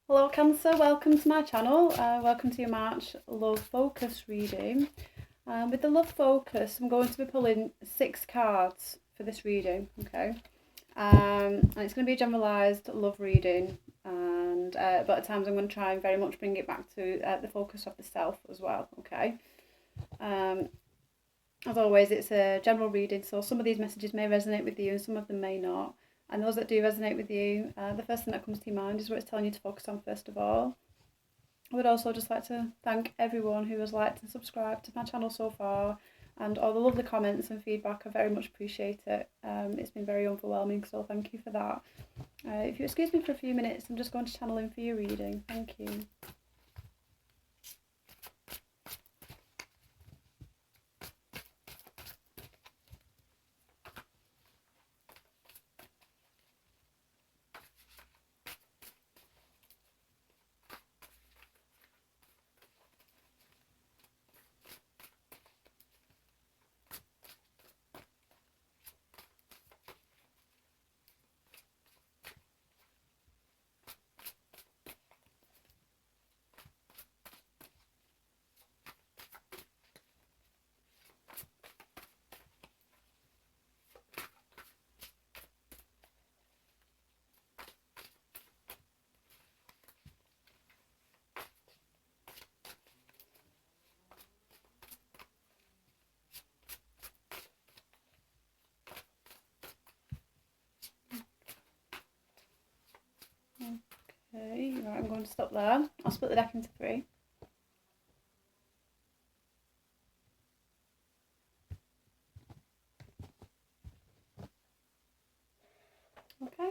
Hello Cancer, welcome to my channel. Welcome to your March Love Focus reading. With the Love Focus, I'm going to be pulling 6 cards for this reading, okay? And it's going to be a generalised love reading, and but at times I'm going to try and very much bring it back to the focus of the self as well, okay? As always, it's a general reading, so some of these messages may resonate with you and some of them may not. And those that do resonate with you, the first thing that comes to your mind is what it's telling you to focus on first of all. I would also just like to thank everyone who has liked and subscribed to my channel so far, and all the lovely comments and feedback. I very much appreciate it. It's been very overwhelming, so thank you for that. If you excuse me for a few minutes, I'm just going to channel in for your reading. Thank you. Okay, right, I'm going to stop there. I'll split the deck into 3. Okay.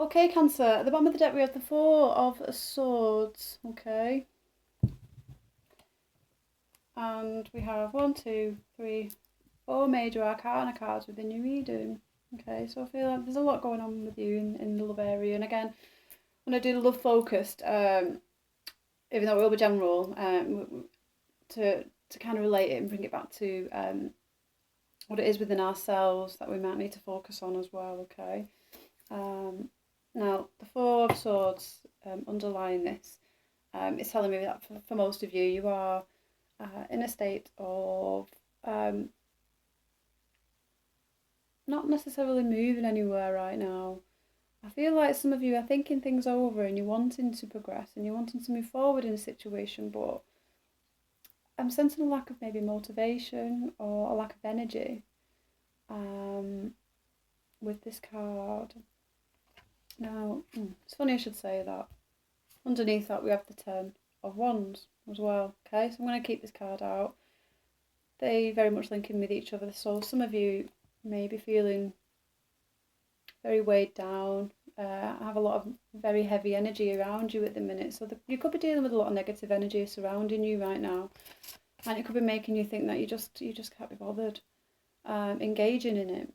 Okay, Cancer. At the bottom of the deck we have the 4 of Swords. Okay. And we have 1, 2, 3, 4 major arcana cards within your reading. Okay, so I feel like there's a lot going on with you in the love area. And again, when I do the love focused, even though it will be general, to kind of relate it and bring it back to what it is within ourselves that we might need to focus on as well. Okay. Now the 4 of Swords underlying this, it's telling me that for most of you, you are in a state of not necessarily moving anywhere right now. I feel like some of you are thinking things over and you're wanting to progress and you're wanting to move forward in a situation, but I'm sensing a lack of maybe motivation or a lack of energy with this card. Now, it's funny I should say that. Underneath that we have the 10 of Wands as well. Okay, so I'm going to keep this card out. They very much link in with each other, so some of you may be feeling very weighed down, have a lot of very heavy energy around you at the minute, so you could be dealing with a lot of negative energy surrounding you right now, and it could be making you think that you just can't be bothered engaging in it.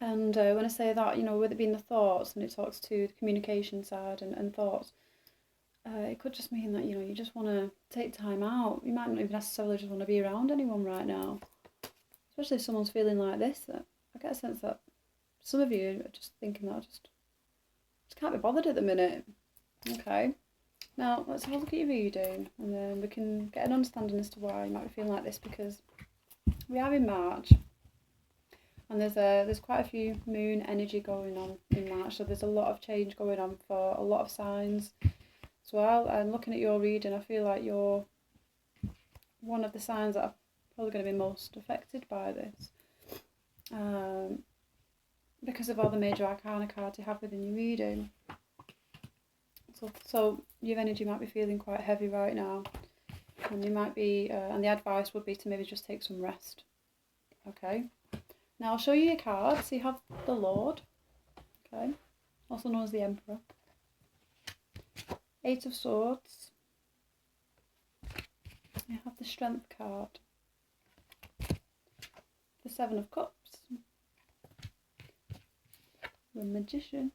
And when I say that, with it being the thoughts, and it talks to the communication side and thoughts, it could just mean that you just want to take time out. You might not even necessarily just want to be around anyone right now, especially if someone's feeling like this. That I get a sense that some of you are just thinking that I just can't be bothered at the minute. Okay, now let's have a look at your reading, and then we can get an understanding as to why you might be feeling like this, because we are in March, and there's quite a few moon energy going on in March, so there's a lot of change going on for a lot of signs as well. And looking at your reading, I feel like you're one of the signs that are probably going to be most affected by this, because of all the major arcana cards you have within your reading. So your energy might be feeling quite heavy right now, and you might be, and the advice would be to maybe just take some rest. Okay. Now I'll show you your cards. So you have the Lord, okay, also known as the Emperor. 8 of Swords. You have the Strength card. The 7 of Cups. the Magician.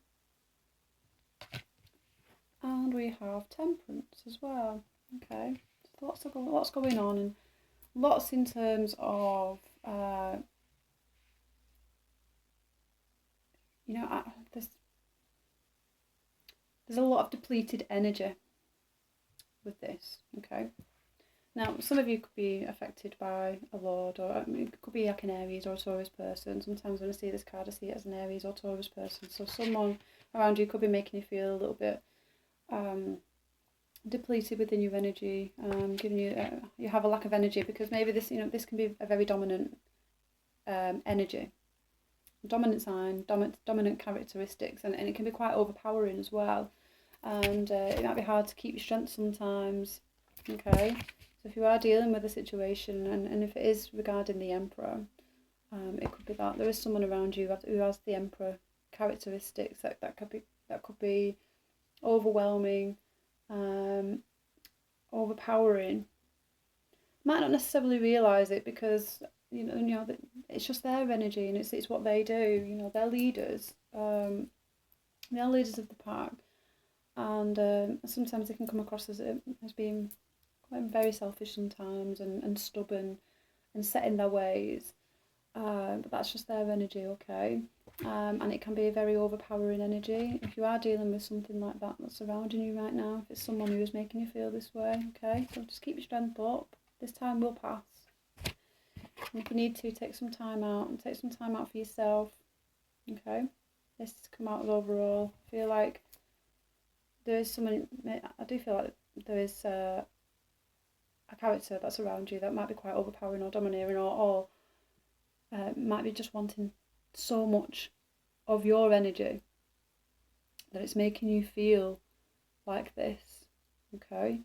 And we have Temperance as well. Okay, so lots going on, and lots in terms of, there's a lot of depleted energy with this. Okay. Now, some of you could be affected by a Lord, or it could be like an Aries or a Taurus person. Sometimes when I see this card, I see it as an Aries or Taurus person. So someone around you could be making you feel a little bit depleted within your energy, giving you you have a lack of energy, because maybe this can be a very dominant energy, dominant sign, dominant characteristics, and it can be quite overpowering as well. And it might be hard to keep your strength sometimes. Okay. So if you are dealing with a situation, and if it is regarding the Emperor, it could be that there is someone around you who has the Emperor characteristics that could be overwhelming, overpowering. Might not necessarily realise it, because it's just their energy, and it's what they do. They're leaders. They're leaders of the pack, and sometimes they can come across as being very selfish sometimes, and stubborn, and set in their ways, but that's just their energy. Okay. And it can be a very overpowering energy. If you are dealing with something like that that's surrounding you right now, if it's someone who is making you feel this way, okay, so just keep your strength up. This time will pass. And if you need to, take some time out, and take some time out for yourself. Okay. This has come out as overall. I feel like there is someone, I do feel like there is a character that's around you that might be quite overpowering or domineering, or might be just wanting so much of your energy that it's making you feel like this. Okay.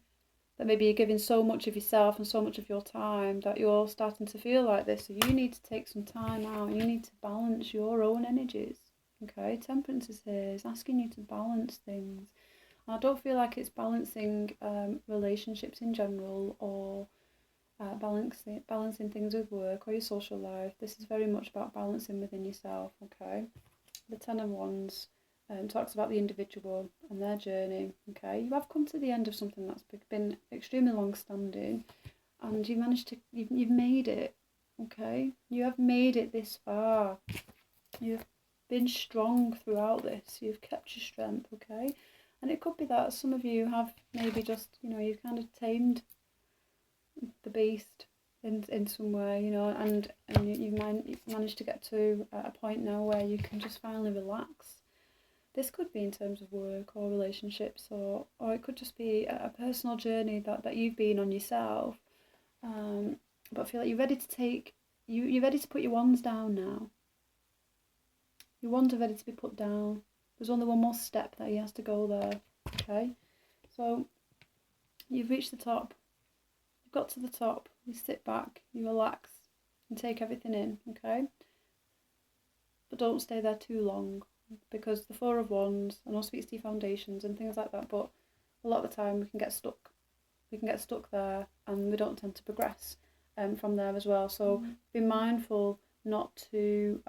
That maybe you're giving so much of yourself and so much of your time that you're starting to feel like this. So you need to take some time out. You need to balance your own energies. Okay. Temperance is here. It's asking you to balance things. I don't feel like it's balancing relationships in general, or balancing things with work or your social life. This is very much about balancing within yourself. Okay. The Ten of Wands talks about the individual and their journey. Okay. You have come to the end of something that's been extremely long-standing, and you've made it. Okay. You have made it this far. You've been strong throughout this. You've kept your strength. Okay. And it could be that some of you have maybe just, you've kind of tamed the beast in some way, and you've managed to get to a point now where you can just finally relax. This could be in terms of work or relationships, or it could just be a personal journey that you've been on yourself. But I feel like you're ready to put your wands down now. Your wands are ready to be put down. There's only one more step that he has to go there. Okay, so you've reached the top. You've got to the top. You sit back, you relax, and take everything in. Okay, but don't stay there too long, because the Four of Wands, I know speaks to your foundations and things like that, but a lot of the time we can get stuck. We can get stuck there, and we don't tend to progress from there as well. So be mindful not to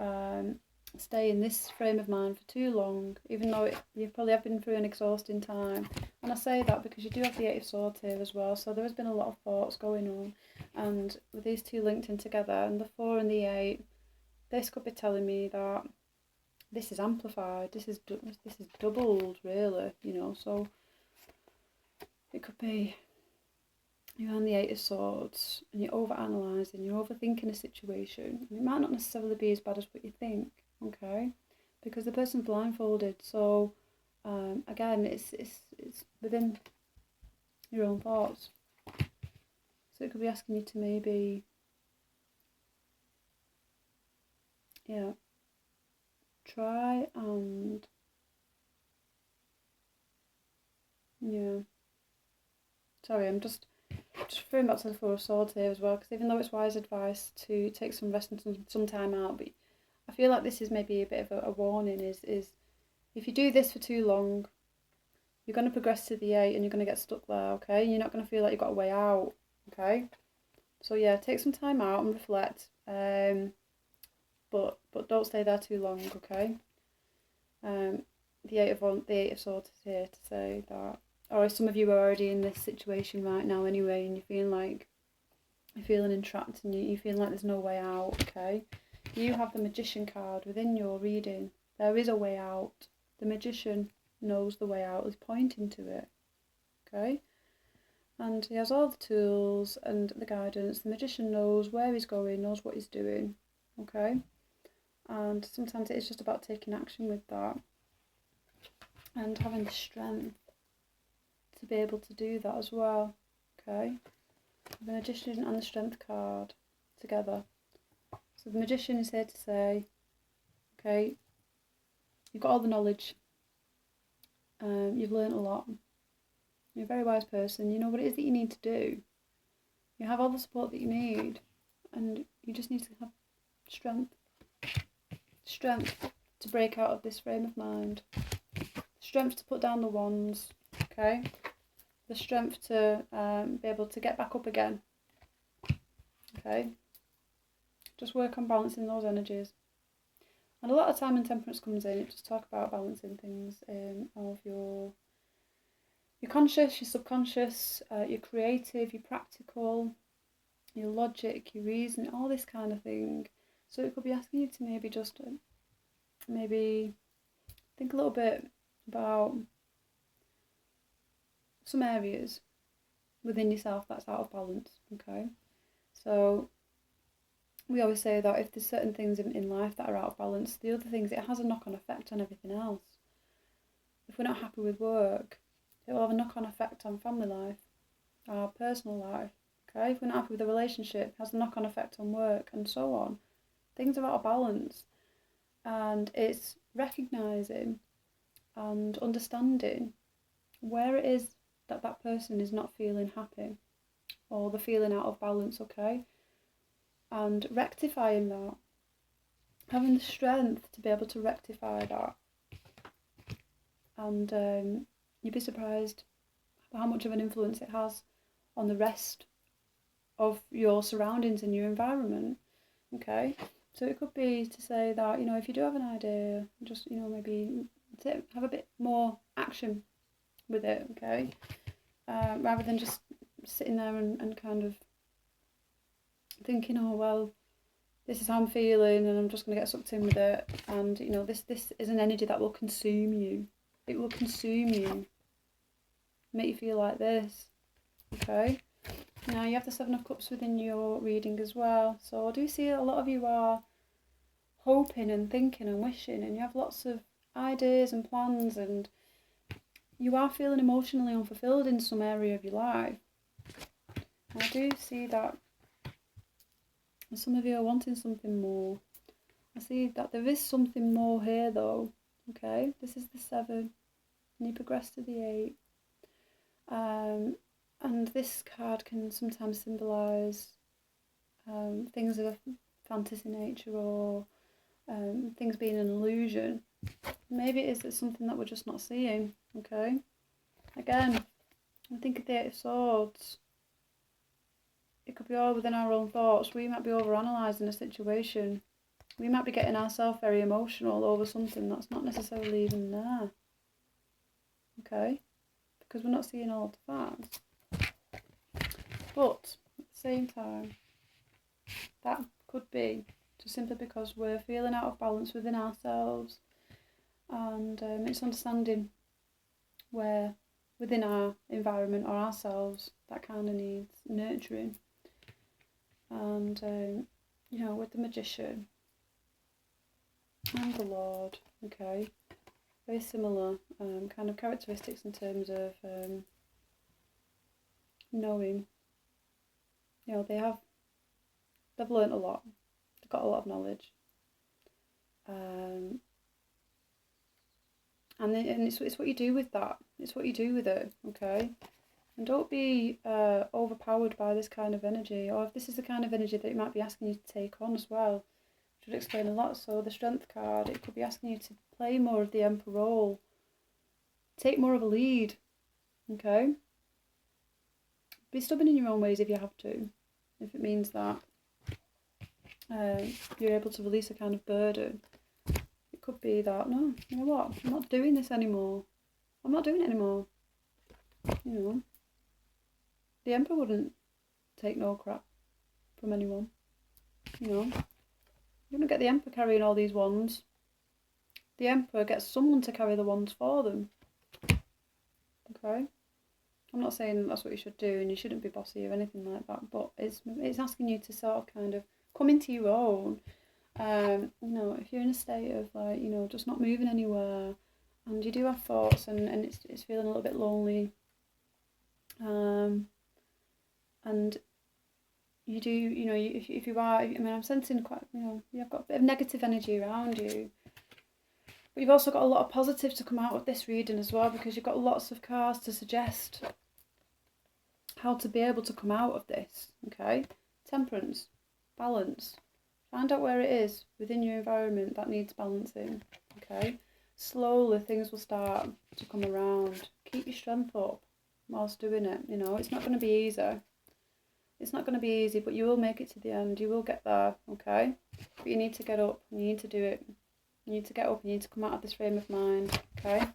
stay in this frame of mind for too long, even though you probably have been through an exhausting time. And I say that because you do have the Eight of Swords here as well, so there has been a lot of thoughts going on, and with these two linked in together, and the 4 and the 8, this could be telling me that this is amplified, this is doubled, really, so it could be you're on the Eight of Swords and you're overanalyzing, you're overthinking a situation, and it might not necessarily be as bad as what you think. Okay, because the person's blindfolded, so again, it's within your own thoughts. So it could be asking you to maybe, try and, sorry, I'm just referring back to the Four of Swords here as well, because even though it's wise advice to take some rest and some time out, but I feel like this is maybe a bit of a warning, is if you do this for too long, you're going to progress to the 8 and you're going to get stuck there, okay? You're not going to feel like you've got a way out, okay? So yeah, take some time out and reflect, but don't stay there too long, okay? The Eight of Swords is here to say that, or some of you are already in this situation right now anyway, and you're feeling entrapped, and you feel like there's no way out. Okay, you have the Magician card within your reading. There is a way out. The Magician knows the way out. Is pointing to it. Okay, and he has all the tools and the guidance. The Magician knows where he's going, knows what he's doing. Okay, and sometimes it is just about taking action with that and having the strength to be able to do that as well. Okay, the Magician and the Strength card together. So the Magician is here to say, okay, you've got all the knowledge, you've learnt a lot, you're a very wise person, you know what it is that you need to do, you have all the support that you need, and you just need to have strength to break out of this frame of mind, strength to put down the wands, okay, the strength to be able to get back up again, okay, just work on balancing those energies. And a lot of time when Temperance comes in, it just talk about balancing things of your conscious, your subconscious, your creative, your practical, your logic, your reason, all this kind of thing. So it could be asking you to maybe just maybe think a little bit about some areas within yourself that's out of balance. Okay, so we always say that if there's certain things in life that are out of balance, the other things, it has a knock-on effect on everything else. If we're not happy with work, it will have a knock-on effect on family life, our personal life. Okay, if we're not happy with the relationship, it has a knock-on effect on work, and so on. Things are out of balance, and it's recognising and understanding where it is that that person is not feeling happy, or they're feeling out of balance. Okay, and rectifying that, having the strength to be able to rectify that. And you'd be surprised how much of an influence it has on the rest of your surroundings and your environment. Okay, so it could be to say that, you know, if you do have an idea, just, you know, maybe have a bit more action with it. Okay, rather than just sitting there and kind of thinking, oh well, this is how I'm feeling and I'm just going to get sucked in with it. And, you know, this is an energy that will consume you. It will consume you, make you feel like this. Okay, now you have the Seven of Cups within your reading as well. So I do see a lot of you are hoping and thinking and wishing, and you have lots of ideas and plans, and you are feeling emotionally unfulfilled in some area of your life. I do see that some of you are wanting something more. I see that there is something more here though. Okay, this is the 7, and you progress to the 8. And this card can sometimes symbolise things of a fantasy nature, or things being an illusion. Maybe it is that something that we're just not seeing. Okay, again, I think of the 8 of Swords. It could be all within our own thoughts. We might be overanalyzing a situation. We might be getting ourselves very emotional over something that's not necessarily even there. Okay? Because we're not seeing all the facts. But at the same time, that could be just simply because we're feeling out of balance within ourselves, and it's understanding where within our environment or ourselves that kind of needs nurturing. And you know, with the Magician and the Lord, okay, very similar kind of characteristics in terms of knowing. You know, they've learnt a lot, they've got a lot of knowledge, and it's what you do with that. It's what you do with it, okay? And don't be overpowered by this kind of energy, or if this is the kind of energy that it might be asking you to take on as well, which would explain a lot. So the Strength card, it could be asking you to play more of the Emperor role, take more of a lead, okay? Be stubborn in your own ways if you have to, if it means that you're able to release a kind of burden. It could could be that, no, you know what, I'm not doing this anymore. I'm not doing it anymore. You know, the Emperor wouldn't take no crap from anyone. You know, you wouldn't get the Emperor carrying all these wands. The Emperor gets someone to carry the wands for them. Okay? I'm not saying that's what you should do and you shouldn't be bossy or anything like that, but it's asking you to sort of kind of come into your own. You know, if you're in a state of like, you know, just not moving anywhere and you do have thoughts and it's feeling a little bit lonely, and you do, you know, if you are, I mean, I'm sensing quite, you know, you've got a bit of negative energy around you. But you've also got a lot of positive to come out of this reading as well, because you've got lots of cards to suggest how to be able to come out of this, okay? Temperance, balance. Find out where it is within your environment that needs balancing, okay? Slowly things will start to come around. Keep your strength up whilst doing it, you know. It's not going to be easy. It's not going to be easy, but you will make it to the end. You will get there, okay? But you need to get up and you need to do it. You need to get up and you need to come out of this frame of mind, okay?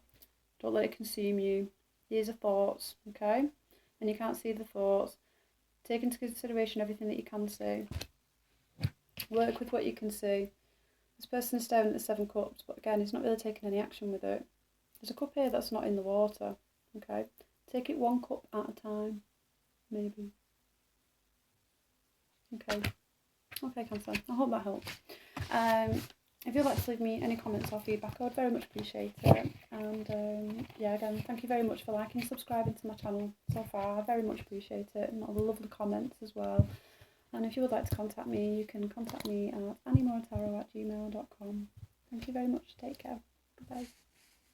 Don't let it consume you. These are thoughts, okay? And you can't see the thoughts. Take into consideration everything that you can see. Work with what you can see. This person is staring at the 7 cups, but again, he's not really taking any action with it. There's a cup here that's not in the water, okay? Take it 1 cup at a time, maybe. Okay. Okay, Cancer. I hope that helps. If you'd like to leave me any comments or feedback, I would very much appreciate it. And yeah, again, thank you very much for liking and subscribing to my channel so far. I very much appreciate it, and all the lovely comments as well. And if you would like to contact me, you can contact me at anniemorataro@gmail.com. Thank you very much. Take care. Goodbye.